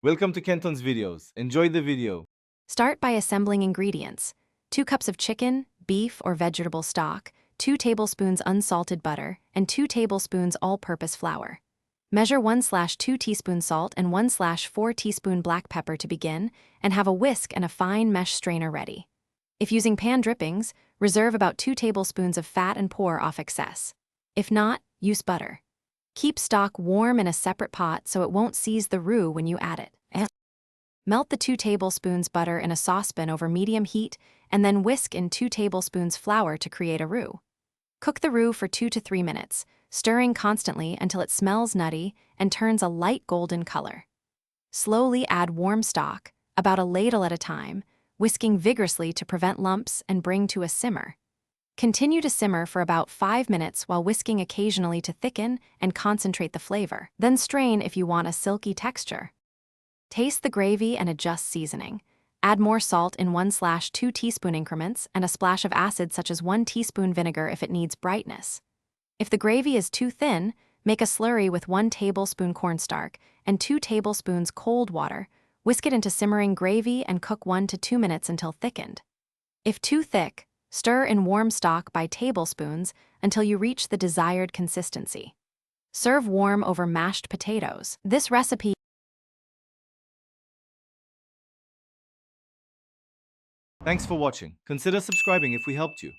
Welcome to Kenton's videos. Enjoy the video. Start by assembling ingredients: 2 cups of chicken, beef, or vegetable stock, 2 tablespoons unsalted butter, and 2 tablespoons all-purpose flour. Measure 1/2 teaspoon salt and 1/4 teaspoon black pepper to begin, and have a whisk and a fine mesh strainer ready. If using pan drippings, reserve about 2 tablespoons of fat and pour off excess. If not, use butter. Keep stock warm in a separate pot so it won't seize the roux when you add it. Melt the 2 tablespoons butter in a saucepan over medium heat and then whisk in 2 tablespoons flour to create a roux. Cook the roux for 2 to 3 minutes, stirring constantly until it smells nutty and turns a light golden color. Slowly add warm stock, about a ladle at a time, whisking vigorously to prevent lumps and bring to a simmer. Continue to simmer for about 5 minutes while whisking occasionally to thicken and concentrate the flavor. Then strain if you want a silky texture. Taste the gravy and adjust seasoning. Add more salt in 1/2 teaspoon increments and a splash of acid such as 1 teaspoon vinegar if it needs brightness. If the gravy is too thin, make a slurry with 1 tablespoon cornstarch and 2 tablespoons cold water. Whisk it into simmering gravy and cook 1 to 2 minutes until thickened. If too thick, stir in warm stock by tablespoons until you reach the desired consistency. Serve warm over mashed potatoes. This recipe Thanks for watching. Consider subscribing if we helped you.